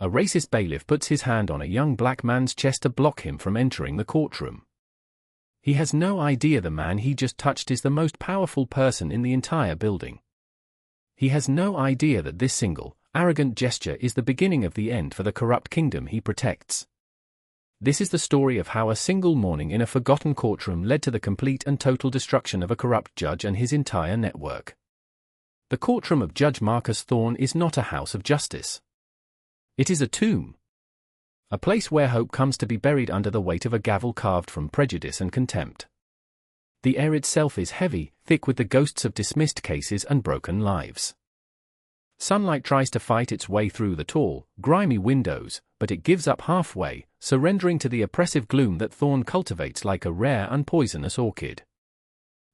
A racist bailiff puts his hand on a young black man's chest to block him from entering the courtroom. He has no idea the man he just touched is the most powerful person in the entire building. He has no idea that this single, arrogant gesture is the beginning of the end for the corrupt kingdom he protects. This is the story of how a single morning in a forgotten courtroom led to the complete and total destruction of a corrupt judge and his entire network. The courtroom of Judge Marcus Thorne is not a house of justice. It is a tomb. A place where hope comes to be buried under the weight of a gavel carved from prejudice and contempt. The air itself is heavy, thick with the ghosts of dismissed cases and broken lives. Sunlight tries to fight its way through the tall, grimy windows, but it gives up halfway, surrendering to the oppressive gloom that Thorne cultivates like a rare and poisonous orchid.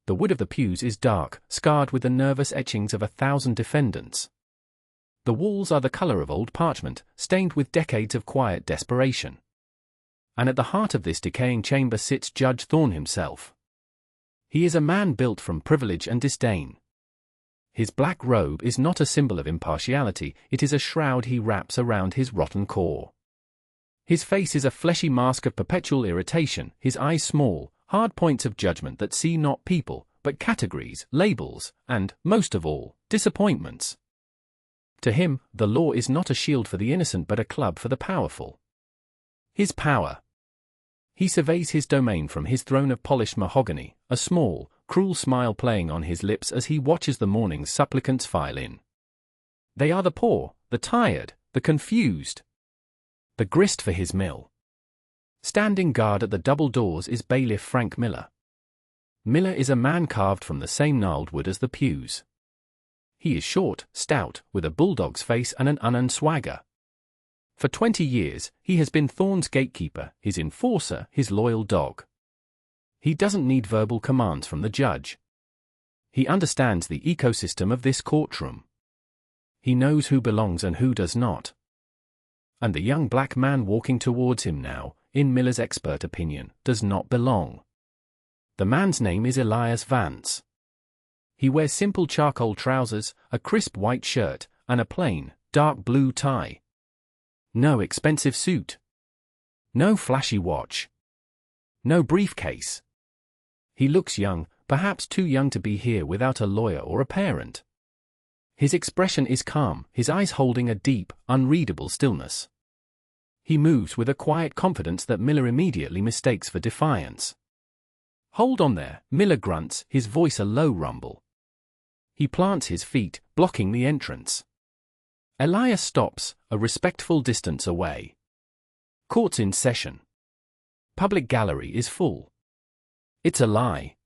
The wood of the pews is dark, scarred with the nervous etchings of 1,000 defendants. The walls are the color of old parchment, stained with decades of quiet desperation. And at the heart of this decaying chamber sits Judge Thorne himself. He is a man built from privilege and disdain. His black robe is not a symbol of impartiality, it is a shroud he wraps around his rotten core. His face is a fleshy mask of perpetual irritation, his eyes small, hard points of judgment that see not people, but categories, labels, and, most of all, disappointments. To him, the law is not a shield for the innocent but a club for the powerful. His power. He surveys his domain from his throne of polished mahogany, a small, cruel smile playing on his lips as he watches the morning's supplicants file in. They are the poor, the tired, the confused. The grist for his mill. Standing guard at the double doors is Bailiff Frank Miller. Miller is a man carved from the same gnarled wood as the pews. He is short, stout, with a bulldog's face and an unearned swagger. For 20 years, he has been Thorne's gatekeeper, his enforcer, his loyal dog. He doesn't need verbal commands from the judge. He understands the ecosystem of this courtroom. He knows who belongs and who does not. And the young black man walking towards him now, in Miller's expert opinion, does not belong. The man's name is Elias Vance. He wears simple charcoal trousers, a crisp white shirt, and a plain, dark blue tie. No expensive suit. No flashy watch. No briefcase. He looks young, perhaps too young to be here without a lawyer or a parent. His expression is calm, his eyes holding a deep, unreadable stillness. He moves with a quiet confidence that Miller immediately mistakes for defiance. "Hold on there," Miller grunts, his voice a low rumble. He plants his feet, blocking the entrance. Elias stops, a respectful distance away. Court's in session. Public gallery is full. It's a lie.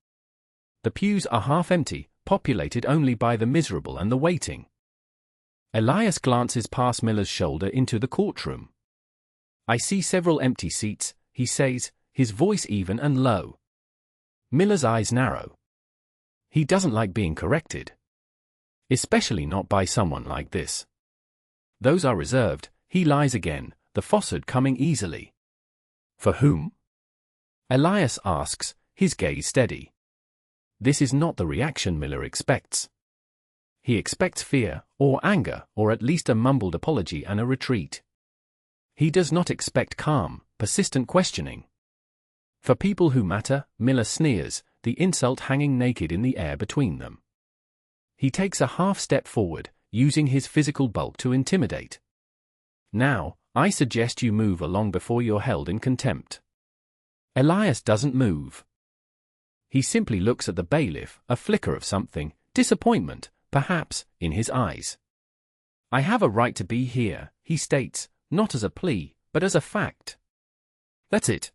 The pews are half empty, populated only by the miserable and the waiting. Elias glances past Miller's shoulder into the courtroom. "I see several empty seats," he says, his voice even and low. Miller's eyes narrow. He doesn't like being corrected. Especially not by someone like this. "Those are reserved," he lies again, the falsehood coming easily. "For whom?" Elias asks, his gaze steady. This is not the reaction Miller expects. He expects fear, or anger, or at least a mumbled apology and a retreat. He does not expect calm, persistent questioning. "For people who matter," Miller sneers, the insult hanging naked in the air between them. He takes a half-step forward, using his physical bulk to intimidate. "Now, I suggest you move along before you're held in contempt." Elias doesn't move. He simply looks at the bailiff, a flicker of something, disappointment, perhaps, in his eyes. "I have a right to be here," he states, not as a plea, but as a fact. That's it.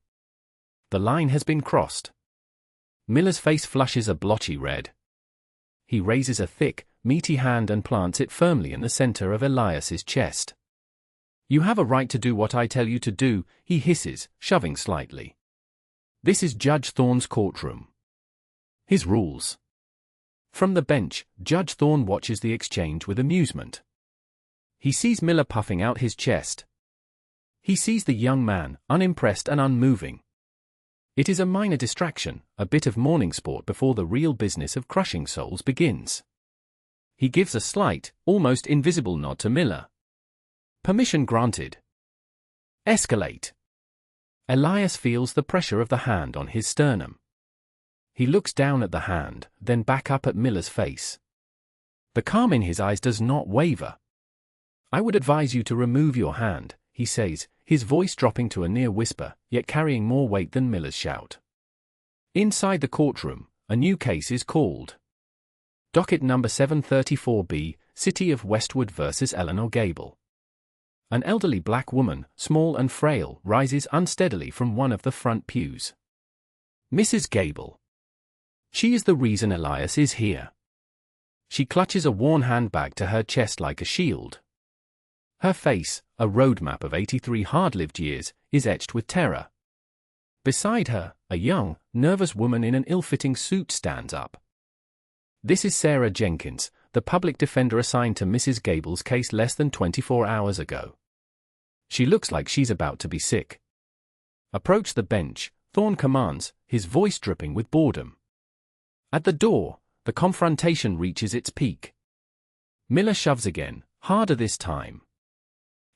The line has been crossed. Miller's face flushes a blotchy red. He raises a thick, meaty hand and plants it firmly in the center of Elias's chest. "You have a right to do what I tell you to do," he hisses, shoving slightly. This is Judge Thorne's courtroom. His rules. From the bench, Judge Thorne watches the exchange with amusement. He sees Miller puffing out his chest. He sees the young man, unimpressed and unmoving. It is a minor distraction, a bit of morning sport before the real business of crushing souls begins. He gives a slight, almost invisible nod to Miller. Permission granted. Escalate. Elias feels the pressure of the hand on his sternum. He looks down at the hand, then back up at Miller's face. The calm in his eyes does not waver. I would advise you to remove your hand, he says, his voice dropping to a near whisper, yet carrying more weight than Miller's shout. Inside the courtroom, a new case is called. Docket number 734B, City of Westwood vs. Eleanor Gable. An elderly black woman, small and frail, rises unsteadily from one of the front pews. Mrs. Gable. She is the reason Elias is here. She clutches a worn handbag to her chest like a shield. Her face, a roadmap of 83 hard-lived years, is etched with terror. Beside her, a young, nervous woman in an ill-fitting suit stands up. This is Sarah Jenkins, the public defender assigned to Mrs. Gable's case less than 24 hours ago. She looks like she's about to be sick. Approach the bench, Thorne commands, his voice dripping with boredom. At the door, the confrontation reaches its peak. Miller shoves again, harder this time.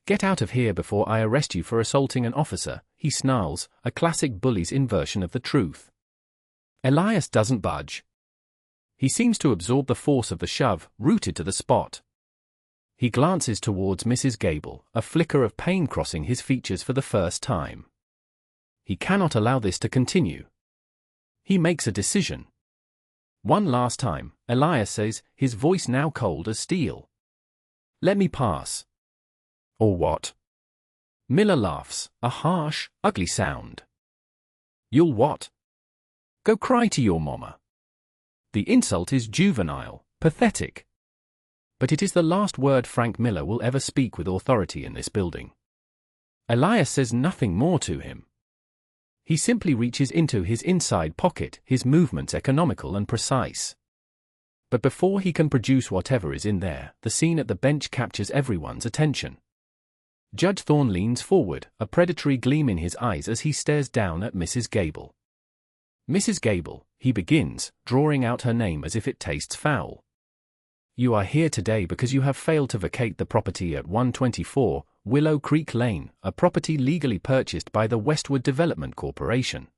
Get out of here before I arrest you for assaulting an officer, he snarls, a classic Bullies inversion of the truth. Elias doesn't budge. He seems to absorb the force of the shove, rooted to the spot. He glances towards Mrs. Gable, a flicker of pain crossing his features for the first time. He cannot allow this to continue. He makes a decision. One last time, Elias says, his voice now cold as steel. Let me pass. Or what? Miller laughs, a harsh, ugly sound. You'll what? Go cry to your mama. The insult is juvenile, pathetic. But it is the last word Frank Miller will ever speak with authority in this building. Elias says nothing more to him. He simply reaches into his inside pocket, his movements economical and precise. But before he can produce whatever is in there, the scene at the bench captures everyone's attention. Judge Thorne leans forward, a predatory gleam in his eyes as he stares down at Mrs. Gable. Mrs. Gable, he begins, drawing out her name as if it tastes foul. You are here today because you have failed to vacate the property at 124 Willow Creek Lane, a property legally purchased by the Westwood Development Corporation.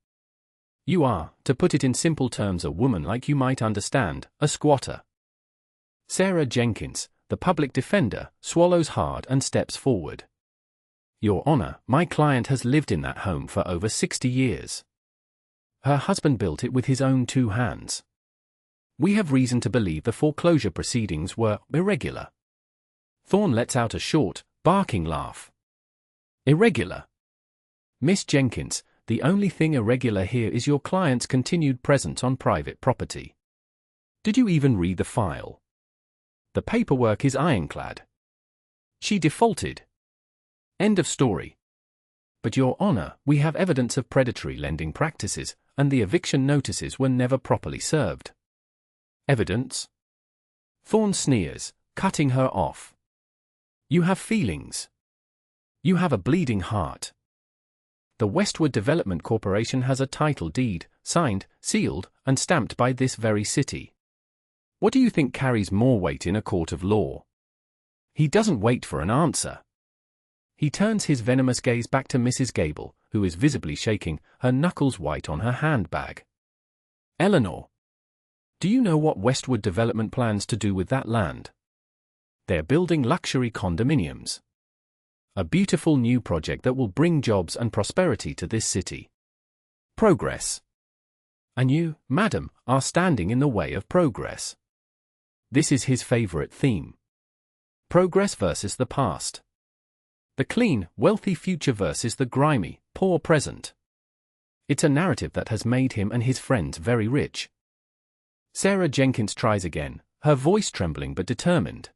You are, to put it in simple terms, a woman like you might understand, a squatter. Sarah Jenkins, the public defender, swallows hard and steps forward. Your Honor, my client has lived in that home for over 60 years. Her husband built it with his own two hands. We have reason to believe the foreclosure proceedings were irregular. Thorne lets out a short, barking laugh. Irregular? Miss Jenkins, the only thing irregular here is your client's continued presence on private property. Did you even read the file? The paperwork is ironclad. She defaulted. End of story. But Your Honor, we have evidence of predatory lending practices, and the eviction notices were never properly served. Evidence? Thorne sneers, cutting her off. You have feelings. You have a bleeding heart. The Westwood Development Corporation has a title deed, signed, sealed, and stamped by this very city. What do you think carries more weight in a court of law? He doesn't wait for an answer. He turns his venomous gaze back to Mrs. Gable, who is visibly shaking, her knuckles white on her handbag. Eleanor, do you know what Westwood Development plans to do with that land? They're building luxury condominiums. A beautiful new project that will bring jobs and prosperity to this city. Progress. And you, madam, are standing in the way of progress. This is his favorite theme. Progress versus the past. The clean, wealthy future versus the grimy, poor present. It's a narrative that has made him and his friends very rich. Sarah Jenkins tries again, her voice trembling but determined.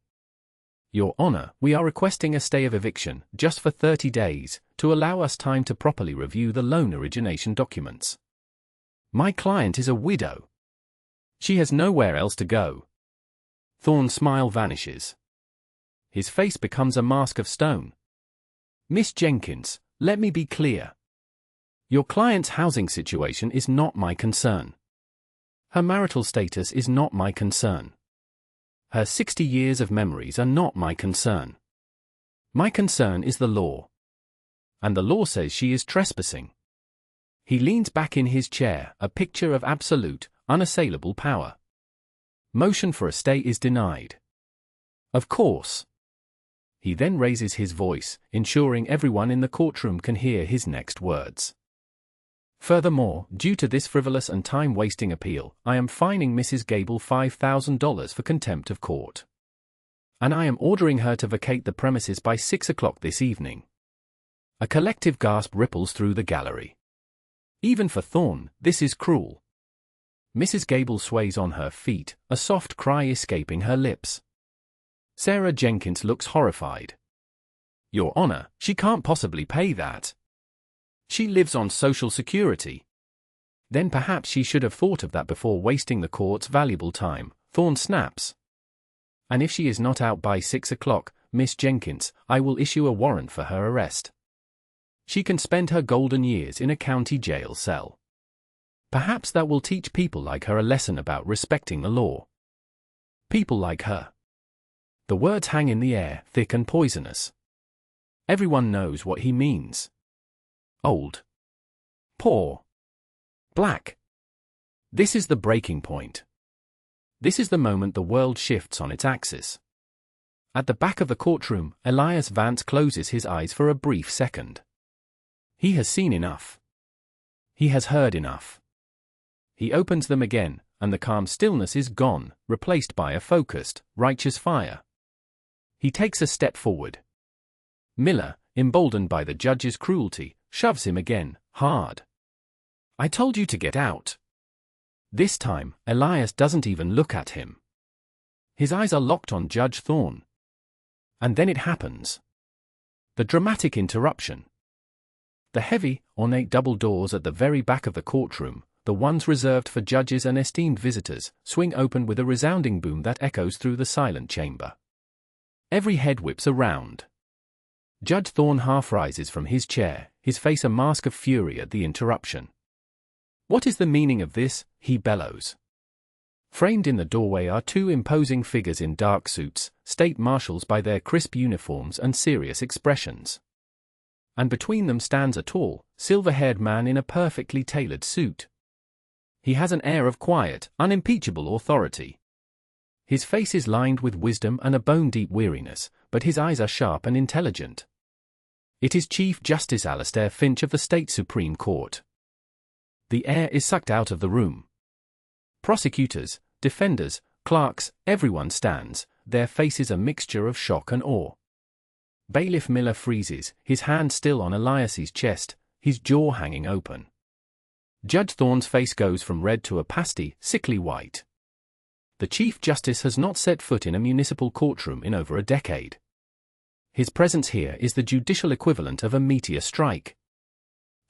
Your Honor, we are requesting a stay of eviction, just for 30 days, to allow us time to properly review the loan origination documents. My client is a widow. She has nowhere else to go. Thorne's smile vanishes. His face becomes a mask of stone. Miss Jenkins, let me be clear. Your client's housing situation is not my concern. Her marital status is not my concern. Her 60 years of memories are not my concern. My concern is the law. And the law says she is trespassing. He leans back in his chair, a picture of absolute, unassailable power. Motion for a stay is denied. Of course. He then raises his voice, ensuring everyone in the courtroom can hear his next words. Furthermore, due to this frivolous and time-wasting appeal, I am fining Mrs. Gable $5,000 for contempt of court. And I am ordering her to vacate the premises by 6 o'clock this evening. A collective gasp ripples through the gallery. Even for Thorne, this is cruel. Mrs. Gable sways on her feet, a soft cry escaping her lips. Sarah Jenkins looks horrified. Your Honor, she can't possibly pay that. She lives on Social Security. Then perhaps she should have thought of that before wasting the court's valuable time, Thorne snaps. And if she is not out by 6 o'clock, Miss Jenkins, I will issue a warrant for her arrest. She can spend her golden years in a county jail cell. Perhaps that will teach people like her a lesson about respecting the law. People like her. The words hang in the air, thick and poisonous. Everyone knows what he means. Old. Poor. Black. This is the breaking point. This is the moment the world shifts on its axis. At the back of the courtroom, Elias Vance closes his eyes for a brief second. He has seen enough. He has heard enough. He opens them again, and the calm stillness is gone, replaced by a focused, righteous fire. He takes a step forward. Miller, emboldened by the judge's cruelty, shoves him again, hard. I told you to get out. This time, Elias doesn't even look at him. His eyes are locked on Judge Thorne. And then it happens. The dramatic interruption. The heavy, ornate double doors at the very back of the courtroom, the ones reserved for judges and esteemed visitors, swing open with a resounding boom that echoes through the silent chamber. Every head whips around. Judge Thorne half rises from his chair, his face a mask of fury at the interruption. What is the meaning of this? He bellows. Framed in the doorway are two imposing figures in dark suits, state marshals by their crisp uniforms and serious expressions. And between them stands a tall, silver-haired man in a perfectly tailored suit. He has an air of quiet, unimpeachable authority. His face is lined with wisdom and a bone-deep weariness, but his eyes are sharp and intelligent. It is Chief Justice Alastair Finch of the State Supreme Court. The air is sucked out of the room. Prosecutors, defenders, clerks, everyone stands, their faces a mixture of shock and awe. Bailiff Miller freezes, his hand still on Elias's chest, his jaw hanging open. Judge Thorne's face goes from red to a pasty, sickly white. The Chief Justice has not set foot in a municipal courtroom in over a decade. His presence here is the judicial equivalent of a meteor strike.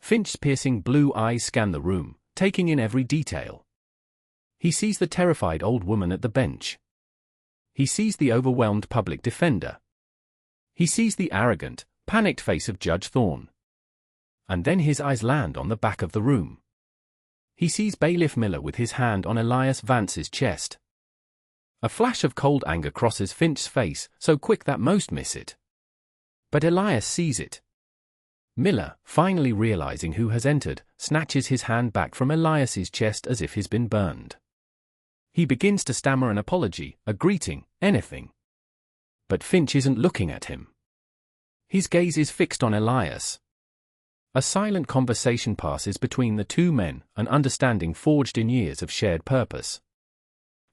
Finch's piercing blue eyes scan the room, taking in every detail. He sees the terrified old woman at the bench. He sees the overwhelmed public defender. He sees the arrogant, panicked face of Judge Thorne. And then his eyes land on the back of the room. He sees Bailiff Miller with his hand on Elias Vance's chest. A flash of cold anger crosses Finch's face, so quick that most miss it. But Elias sees it. Miller, finally realizing who has entered, snatches his hand back from Elias's chest as if he's been burned. He begins to stammer an apology, a greeting, anything. But Finch isn't looking at him. His gaze is fixed on Elias. A silent conversation passes between the two men, an understanding forged in years of shared purpose.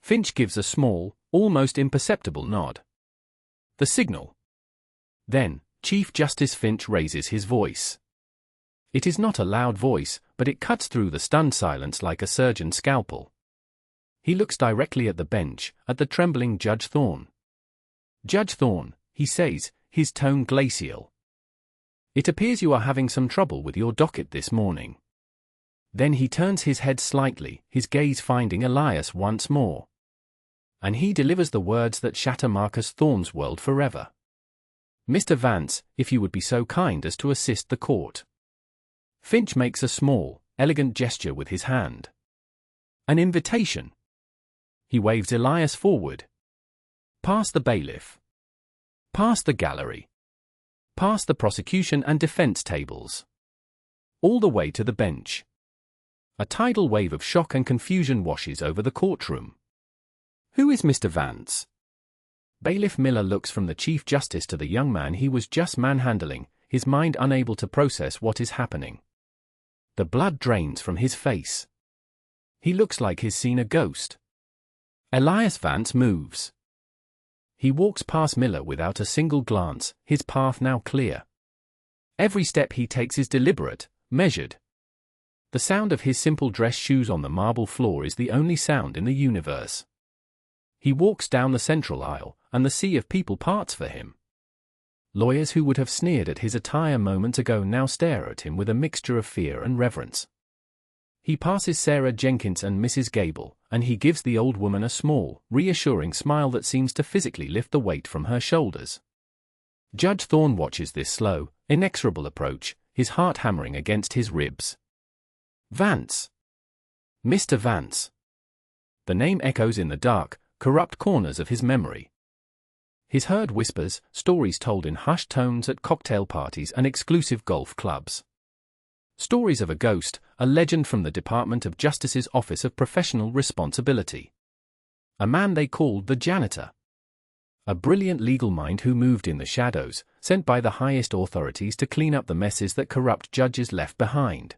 Finch gives a small, almost imperceptible nod. The signal. Then, Chief Justice Finch raises his voice. It is not a loud voice, but it cuts through the stunned silence like a surgeon's scalpel. He looks directly at the bench, at the trembling Judge Thorne. Judge Thorne, he says, his tone glacial. It appears you are having some trouble with your docket this morning. Then he turns his head slightly, his gaze finding Elias once more. And he delivers the words that shatter Marcus Thorne's world forever. Mr. Vance, if you would be so kind as to assist the court. Finch makes a small, elegant gesture with his hand. An invitation. He waves Elias forward. Past the bailiff. Past the gallery. past the prosecution and defense tables, all the way to the bench. A tidal wave of shock and confusion washes over the courtroom. Who is Mr. Vance? Bailiff Miller looks from the Chief Justice to the young man he was just manhandling, his mind unable to process what is happening. The blood drains from his face. He looks like he's seen a ghost. Elias Vance moves. He walks past Miller without a single glance, his path now clear. Every step he takes is deliberate, measured. The sound of his simple dress shoes on the marble floor is the only sound in the universe. He walks down the central aisle, and the sea of people parts for him. Lawyers who would have sneered at his attire moments ago now stare at him with a mixture of fear and reverence. He passes Sarah Jenkins and Mrs. Gable, and he gives the old woman a small, reassuring smile that seems to physically lift the weight from her shoulders. Judge Thorne watches this slow, inexorable approach, his heart hammering against his ribs. Vance. Mr. Vance. The name echoes in the dark, corrupt corners of his memory. His heard whispers, stories told in hushed tones at cocktail parties and exclusive golf clubs. Stories of a ghost, a legend from the Department of Justice's Office of Professional Responsibility. A man they called the janitor. A brilliant legal mind who moved in the shadows, sent by the highest authorities to clean up the messes that corrupt judges left behind.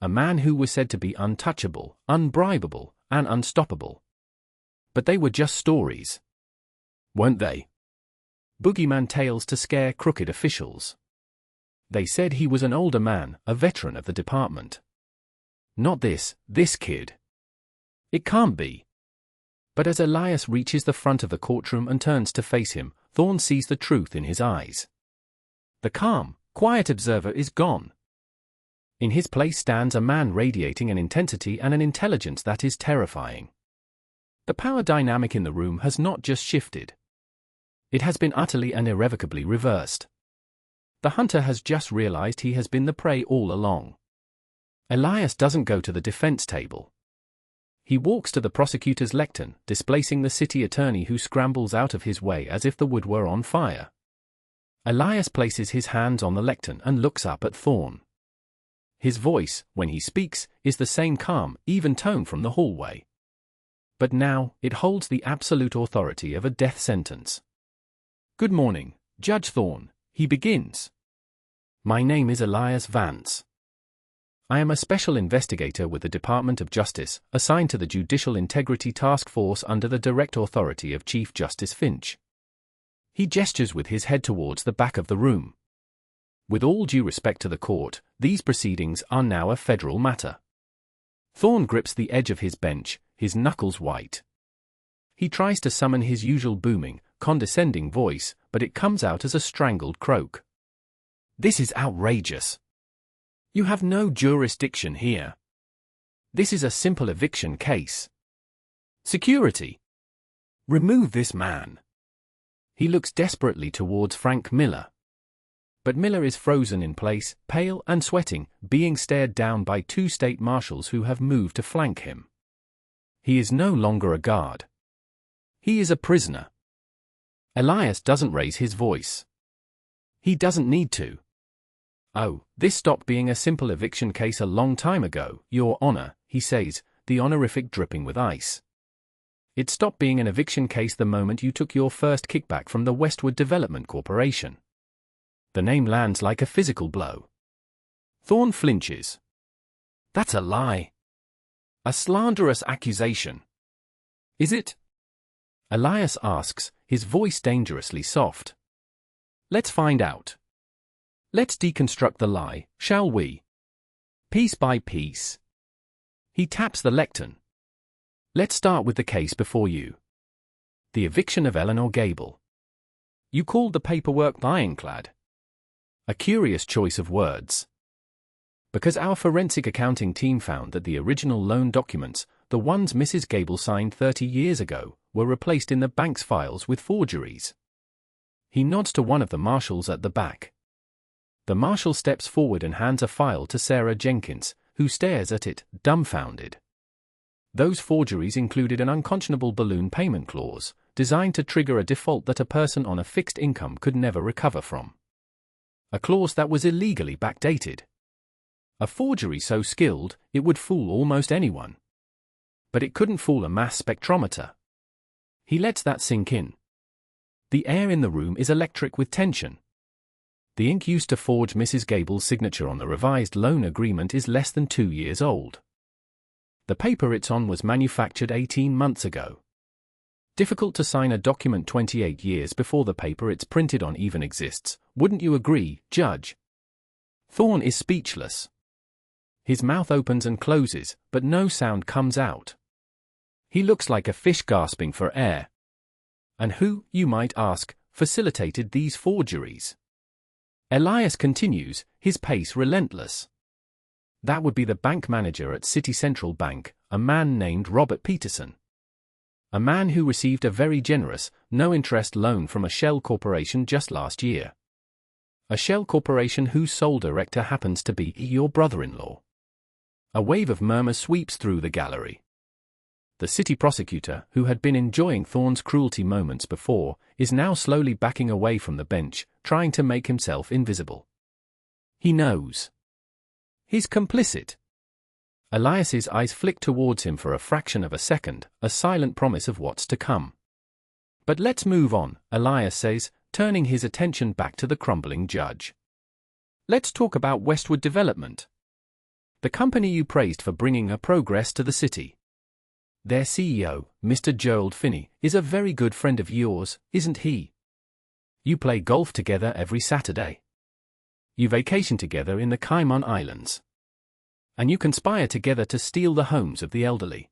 A man who was said to be untouchable, unbribable, and unstoppable. But they were just stories. Weren't they? Boogeyman tales to scare crooked officials. They said he was an older man, a veteran of the department. Not this kid. It can't be. But as Elias reaches the front of the courtroom and turns to face him, Thorne sees the truth in his eyes. The calm, quiet observer is gone. In his place stands a man radiating an intensity and an intelligence that is terrifying. The power dynamic in the room has not just shifted. It has been utterly and irrevocably reversed. The hunter has just realized he has been the prey all along. Elias doesn't go to the defense table. He walks to the prosecutor's lectern, displacing the city attorney who scrambles out of his way as if the wood were on fire. Elias places his hands on the lectern and looks up at Thorne. His voice, when he speaks, is the same calm, even tone from the hallway. But now, it holds the absolute authority of a death sentence. Good morning, Judge Thorne, he begins. My name is Elias Vance. I am a special investigator with the Department of Justice, assigned to the Judicial Integrity Task Force under the direct authority of Chief Justice Finch. He gestures with his head towards the back of the room. With all due respect to the court, these proceedings are now a federal matter. Thorne grips the edge of his bench, his knuckles white. He tries to summon his usual booming, condescending voice, but it comes out as a strangled croak. This is outrageous. You have no jurisdiction here. This is a simple eviction case. Security. Remove this man. He looks desperately towards Frank Miller. But Miller is frozen in place, pale and sweating, being stared down by two state marshals who have moved to flank him. He is no longer a guard. He is a prisoner. Elias doesn't raise his voice. He doesn't need to. Oh, this stopped being a simple eviction case a long time ago, Your Honor, he says, the honorific dripping with ice. It stopped being an eviction case the moment you took your first kickback from the Westwood Development Corporation. The name lands like a physical blow. Thorne flinches. That's a lie. A slanderous accusation. Is it? Elias asks, his voice dangerously soft. Let's find out. Let's deconstruct the lie, shall we? Piece by piece. He taps the lectern. Let's start with the case before you. The eviction of Eleanor Gable. You called the paperwork ironclad. A curious choice of words. Because our forensic accounting team found that the original loan documents, the ones Mrs. Gable signed 30 years ago, were replaced in the bank's files with forgeries. He nods to one of the marshals at the back. The marshal steps forward and hands a file to Sarah Jenkins, who stares at it, dumbfounded. Those forgeries included an unconscionable balloon payment clause, designed to trigger a default that a person on a fixed income could never recover from. a clause that was illegally backdated. A forgery so skilled, it would fool almost anyone. But it couldn't fool a mass spectrometer. He lets that sink in. The air in the room is electric with tension. The ink used to forge Mrs. Gable's signature on the revised loan agreement is less than 2 years old. The paper it's on was manufactured 18 months ago. Difficult to sign a document 28 years before the paper it's printed on even exists, wouldn't you agree, Judge? Thorne is speechless. His mouth opens and closes, but no sound comes out. He looks like a fish gasping for air. And who, you might ask, facilitated these forgeries? Elias continues, his pace relentless. That would be the bank manager at City Central Bank, a man named Robert Peterson. A man who received a very generous, no-interest loan from a shell corporation just last year. A shell corporation whose sole director happens to be your brother-in-law. A wave of murmurs sweeps through the gallery. The city prosecutor, who had been enjoying Thorne's cruelty moments before, is now slowly backing away from the bench, trying to make himself invisible. He knows. He's complicit. Elias's eyes flick towards him for a fraction of a second, a silent promise of what's to come. But let's move on, Elias says, turning his attention back to the crumbling judge. Let's talk about Westwood Development. The company you praised for bringing a progress to the city. Their CEO, Mr. Gerald Finney, is a very good friend of yours, isn't he? You play golf together every Saturday. You vacation together in the Cayman Islands. And you conspire together to steal the homes of the elderly.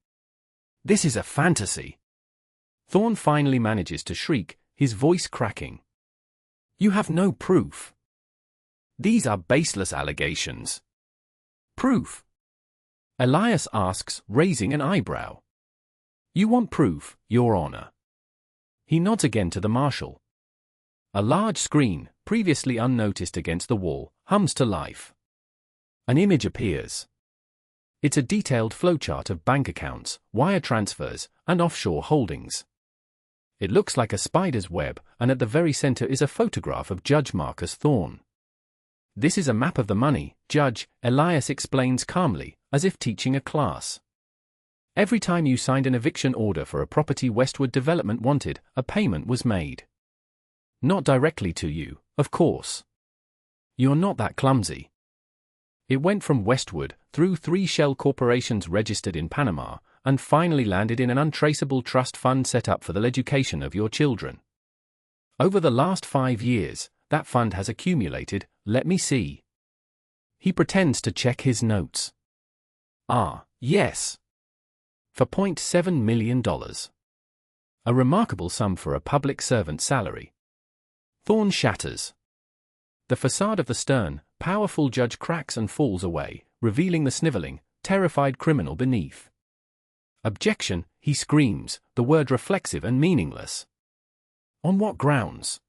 This is a fantasy. Thorne finally manages to shriek, his voice cracking. You have no proof. These are baseless allegations. Proof? Elias asks, raising an eyebrow. You want proof, Your Honor? He nods again to the marshal. A large screen, previously unnoticed against the wall, hums to life. An image appears. It's a detailed flowchart of bank accounts, wire transfers, and offshore holdings. It looks like a spider's web, and at the very center is a photograph of Judge Marcus Thorne. This is a map of the money, Judge, Elias explains calmly, as if teaching a class. Every time you signed an eviction order for a property Westwood Development wanted, a payment was made. Not directly to you, of course. You're not that clumsy. It went from Westwood, through 3 shell corporations registered in Panama, and finally landed in an untraceable trust fund set up for the education of your children. Over the last 5 years, that fund has accumulated, let me see. He pretends to check his notes. Yes. For $0.7 million. A remarkable sum for a public servant's salary. Thorne shatters. The facade of the stern, powerful judge cracks and falls away, revealing the sniveling, terrified criminal beneath. Objection, he screams, the word reflexive and meaningless. On what grounds?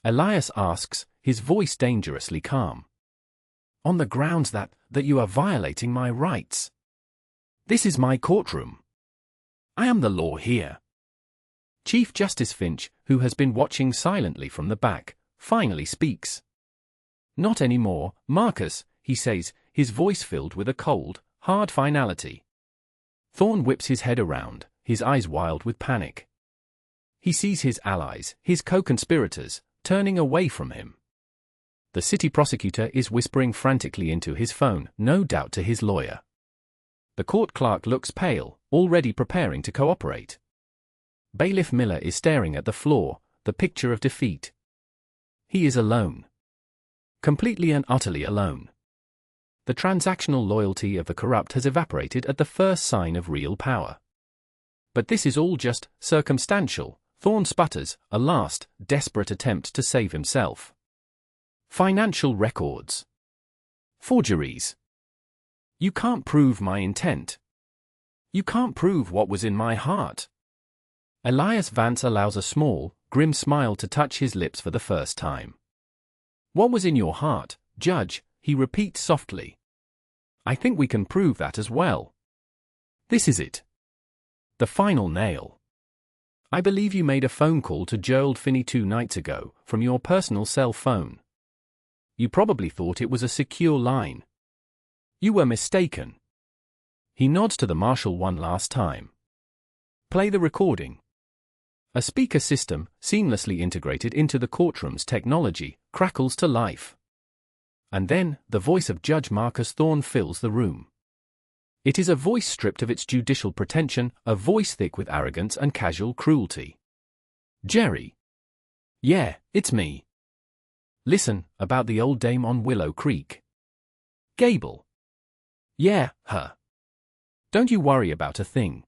Elias asks, his voice dangerously calm. On the grounds that you are violating my rights. This is my courtroom. I am the law here. Chief Justice Finch, who has been watching silently from the back, finally speaks. Not anymore, Marcus, he says, his voice filled with a cold, hard finality. Thorne whips his head around, his eyes wild with panic. He sees his allies, his co-conspirators, turning away from him. The city prosecutor is whispering frantically into his phone, no doubt to his lawyer. The court clerk looks pale, already preparing to cooperate. Bailiff Miller is staring at the floor, the picture of defeat. He is alone. Completely and utterly alone. The transactional loyalty of the corrupt has evaporated at the first sign of real power. But this is all just circumstantial, Thorne sputters, a last, desperate attempt to save himself. Financial records. Forgeries. You can't prove my intent. You can't prove what was in my heart. Elias Vance allows a small, grim smile to touch his lips for the first time. What was in your heart, Judge? He repeats softly. I think we can prove that as well. This is it. The final nail. I believe you made a phone call to Gerald Finney 2 nights ago, from your personal cell phone. You probably thought it was a secure line. You were mistaken. He nods to the marshal one last time. Play the recording. A speaker system, seamlessly integrated into the courtroom's technology, crackles to life. And then, the voice of Judge Marcus Thorne fills the room. It is a voice stripped of its judicial pretension, a voice thick with arrogance and casual cruelty. Jerry. Yeah, it's me. Listen, about the old dame on Willow Creek. Gable. Yeah, her. Don't you worry about a thing.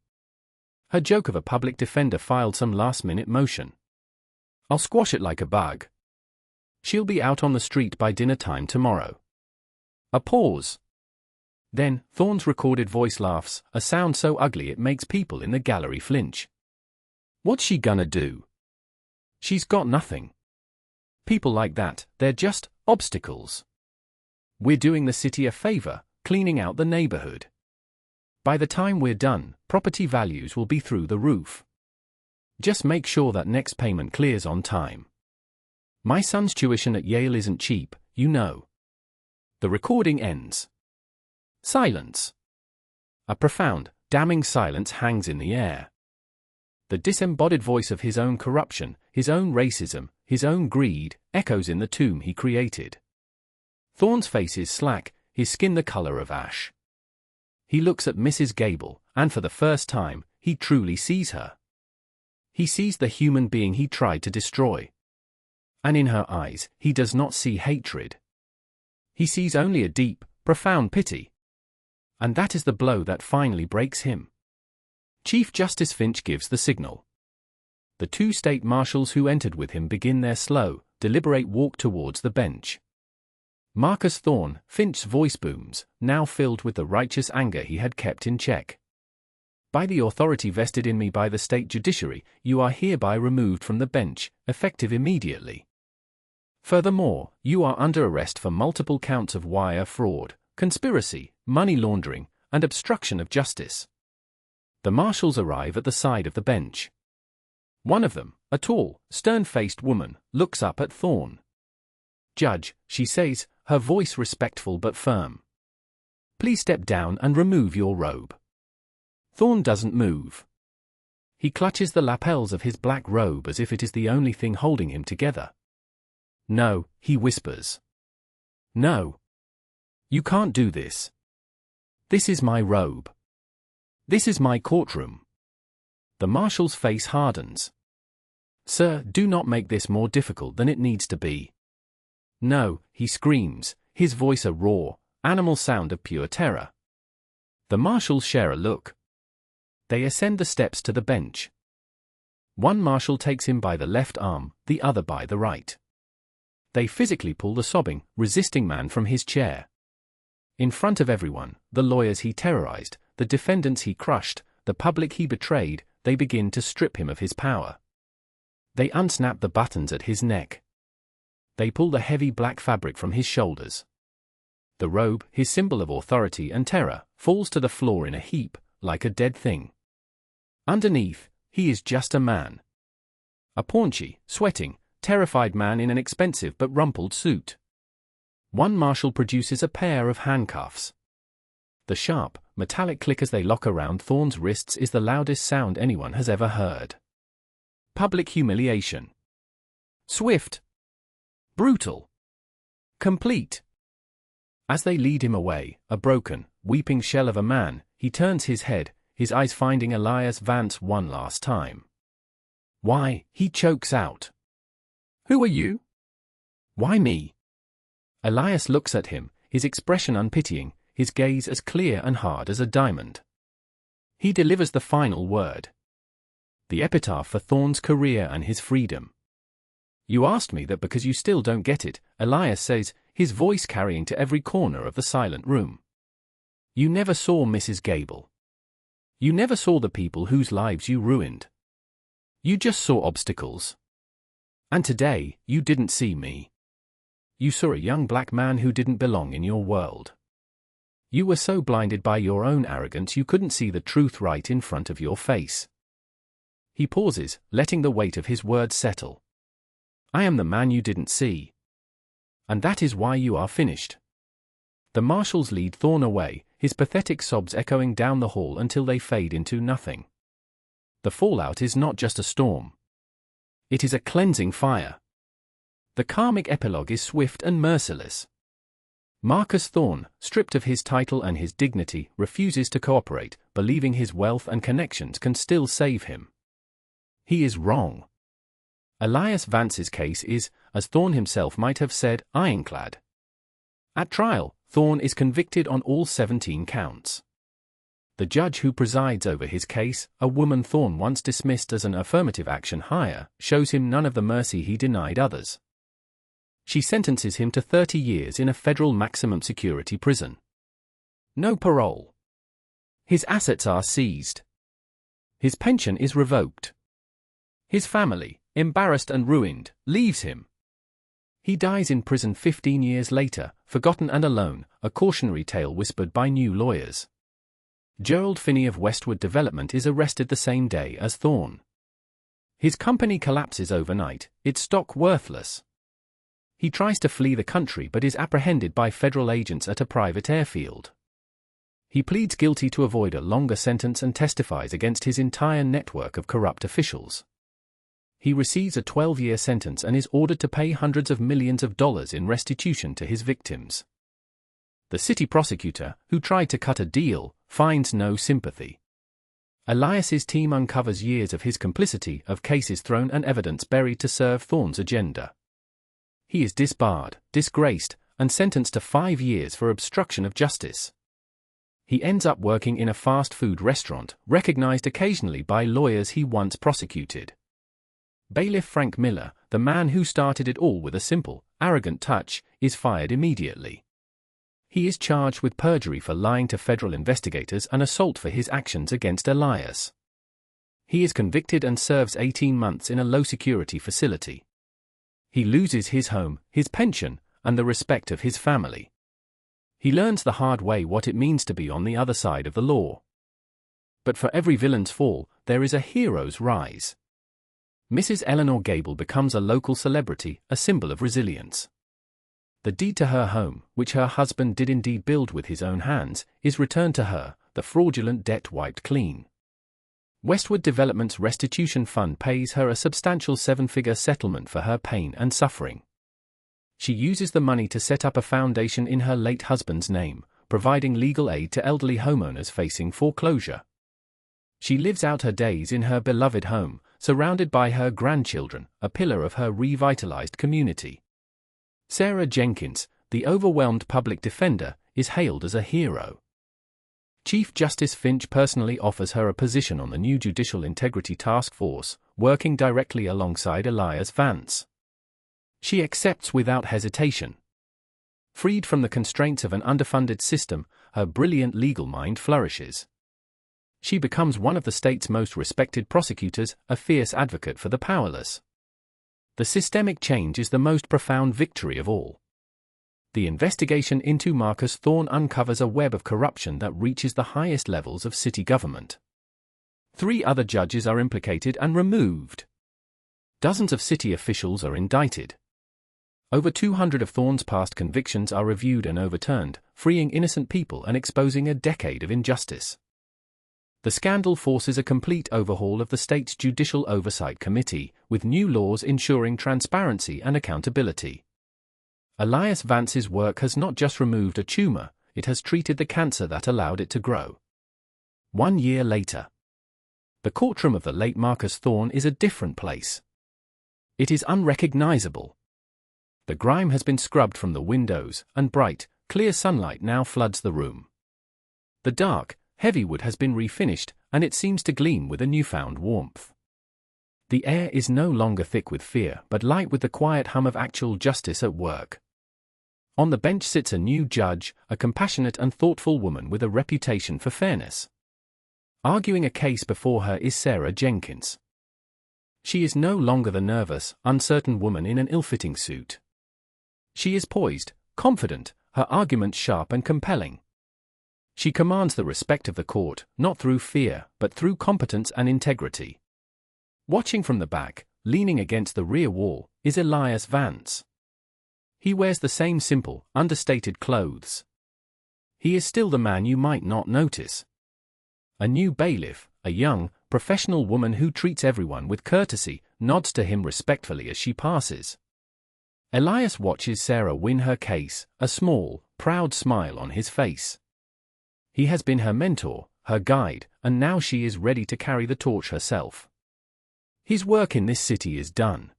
Her joke of a public defender filed some last-minute motion. I'll squash it like a bug. She'll be out on the street by dinner time tomorrow. A pause. Then, Thorne's recorded voice laughs, a sound so ugly it makes people in the gallery flinch. What's she gonna do? She's got nothing. People like that, they're just obstacles. We're doing the city a favor, cleaning out the neighborhood. By the time we're done, property values will be through the roof. Just make sure that next payment clears on time. My son's tuition at Yale isn't cheap, you know. The recording ends. Silence. A profound, damning silence hangs in the air. The disembodied voice of his own corruption, his own racism, his own greed, echoes in the tomb he created. Thorne's face is slack, his skin the color of ash. He looks at Mrs. Gable, and for the first time, he truly sees her. He sees the human being he tried to destroy. And in her eyes, he does not see hatred. He sees only a deep, profound pity. And that is the blow that finally breaks him. Chief Justice Finch gives the signal. The two state marshals who entered with him begin their slow, deliberate walk towards the bench. Marcus Thorne, Finch's voice booms, now filled with the righteous anger he had kept in check. By the authority vested in me by the state judiciary, you are hereby removed from the bench, effective immediately. Furthermore, you are under arrest for multiple counts of wire fraud, conspiracy, money laundering, and obstruction of justice. The marshals arrive at the side of the bench. One of them, a tall, stern-faced woman, looks up at Thorne. Judge, she says, her voice respectful but firm. Please step down and remove your robe. Thorne doesn't move. He clutches the lapels of his black robe as if it is the only thing holding him together. No, he whispers. No. You can't do this. This is my robe. This is my courtroom. The marshal's face hardens. Sir, do not make this more difficult than it needs to be. No, he screams, his voice a raw, animal sound of pure terror. The marshals share a look. They ascend the steps to the bench. One marshal takes him by the left arm, the other by the right. They physically pull the sobbing, resisting man from his chair. In front of everyone, the lawyers he terrorized, the defendants he crushed, the public he betrayed, they begin to strip him of his power. They unsnap the buttons at his neck. They pull the heavy black fabric from his shoulders. The robe, his symbol of authority and terror, falls to the floor in a heap, like a dead thing. Underneath, he is just a man. A paunchy, sweating, terrified man in an expensive but rumpled suit. One marshal produces a pair of handcuffs. The sharp, metallic click as they lock around Thorne's wrists is the loudest sound anyone has ever heard. Public humiliation. Swift. Brutal. Complete. As they lead him away, a broken, weeping shell of a man, he turns his head, his eyes finding Elias Vance one last time. Why, he chokes out. Who are you? Why me? Elias looks at him, his expression unpitying, his gaze as clear and hard as a diamond. He delivers the final word. The epitaph for Thorne's career and his freedom. You asked me that because you still don't get it, Elias says, his voice carrying to every corner of the silent room. You never saw Mrs. Gable. You never saw the people whose lives you ruined. You just saw obstacles. And today, you didn't see me. You saw a young black man who didn't belong in your world. You were so blinded by your own arrogance you couldn't see the truth right in front of your face. He pauses, letting the weight of his words settle. I am the man you didn't see. And that is why you are finished. The marshals lead Thorne away, his pathetic sobs echoing down the hall until they fade into nothing. The fallout is not just a storm. It is a cleansing fire. The karmic epilogue is swift and merciless. Marcus Thorne, stripped of his title and his dignity, refuses to cooperate, believing his wealth and connections can still save him. He is wrong. Elias Vance's case is, as Thorne himself might have said, ironclad. At trial, Thorne is convicted on all 17 counts. The judge who presides over his case, a woman Thorne once dismissed as an affirmative action hire, shows him none of the mercy he denied others. She sentences him to 30 years in a federal maximum security prison. No parole. His assets are seized. His pension is revoked. His family, embarrassed and ruined, leaves him. He dies in prison 15 years later, forgotten and alone, a cautionary tale whispered by new lawyers. Gerald Finney of Westwood Development is arrested the same day as Thorne. His company collapses overnight, its stock worthless. He tries to flee the country but is apprehended by federal agents at a private airfield. He pleads guilty to avoid a longer sentence and testifies against his entire network of corrupt officials. He receives a 12-year sentence and is ordered to pay hundreds of millions of dollars in restitution to his victims. The city prosecutor, who tried to cut a deal, finds no sympathy. Elias's team uncovers years of his complicity, of cases thrown and evidence buried to serve Thorne's agenda. He is disbarred, disgraced, and sentenced to 5 years for obstruction of justice. He ends up working in a fast food restaurant, recognized occasionally by lawyers he once prosecuted. Bailiff Frank Miller, the man who started it all with a simple, arrogant touch, is fired immediately. He is charged with perjury for lying to federal investigators and assault for his actions against Elias. He is convicted and serves 18 months in a low-security facility. He loses his home, his pension, and the respect of his family. He learns the hard way what it means to be on the other side of the law. But for every villain's fall, there is a hero's rise. Mrs. Eleanor Gable becomes a local celebrity, a symbol of resilience. The deed to her home, which her husband did indeed build with his own hands, is returned to her, the fraudulent debt wiped clean. Westwood Development's restitution fund pays her a substantial 7-figure settlement for her pain and suffering. She uses the money to set up a foundation in her late husband's name, providing legal aid to elderly homeowners facing foreclosure. She lives out her days in her beloved home, surrounded by her grandchildren, a pillar of her revitalized community. Sarah Jenkins, the overwhelmed public defender, is hailed as a hero. Chief Justice Finch personally offers her a position on the new Judicial Integrity Task Force, working directly alongside Elias Vance. She accepts without hesitation. Freed from the constraints of an underfunded system, her brilliant legal mind flourishes. She becomes one of the state's most respected prosecutors, a fierce advocate for the powerless. The systemic change is the most profound victory of all. The investigation into Marcus Thorne uncovers a web of corruption that reaches the highest levels of city government. 3 other judges are implicated and removed. Dozens of city officials are indicted. Over 200 of Thorne's past convictions are reviewed and overturned, freeing innocent people and exposing a decade of injustice. The scandal forces a complete overhaul of the state's Judicial Oversight Committee, with new laws ensuring transparency and accountability. Elias Vance's work has not just removed a tumor, it has treated the cancer that allowed it to grow. 1 year later, the courtroom of the late Marcus Thorne is a different place. It is unrecognizable. The grime has been scrubbed from the windows, and bright, clear sunlight now floods the room. The dark, heavy wood has been refinished, and it seems to gleam with a newfound warmth. The air is no longer thick with fear, but light with the quiet hum of actual justice at work. On the bench sits a new judge, a compassionate and thoughtful woman with a reputation for fairness. Arguing a case before her is Sarah Jenkins. She is no longer the nervous, uncertain woman in an ill-fitting suit. She is poised, confident, her arguments sharp and compelling. She commands the respect of the court, not through fear, but through competence and integrity. Watching from the back, leaning against the rear wall, is Elias Vance. He wears the same simple, understated clothes. He is still the man you might not notice. A new bailiff, a young, professional woman who treats everyone with courtesy, nods to him respectfully as she passes. Elias watches Sarah win her case, a small, proud smile on his face. He has been her mentor, her guide, and now she is ready to carry the torch herself. His work in this city is done.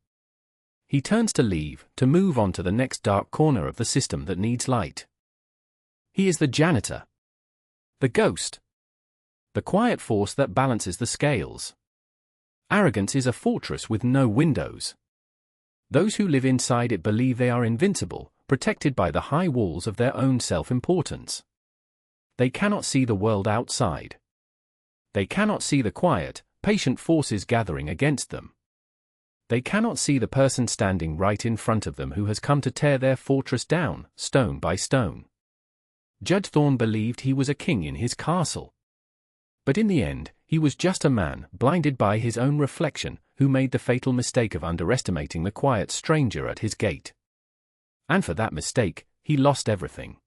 He turns to leave, to move on to the next dark corner of the system that needs light. He is the janitor. The ghost. The quiet force that balances the scales. Arrogance is a fortress with no windows. Those who live inside it believe they are invincible, protected by the high walls of their own self-importance. They cannot see the world outside. They cannot see the quiet, patient forces gathering against them. They cannot see the person standing right in front of them who has come to tear their fortress down, stone by stone. Judge Thorne believed he was a king in his castle. But in the end, he was just a man, blinded by his own reflection, who made the fatal mistake of underestimating the quiet stranger at his gate. And for that mistake, he lost everything.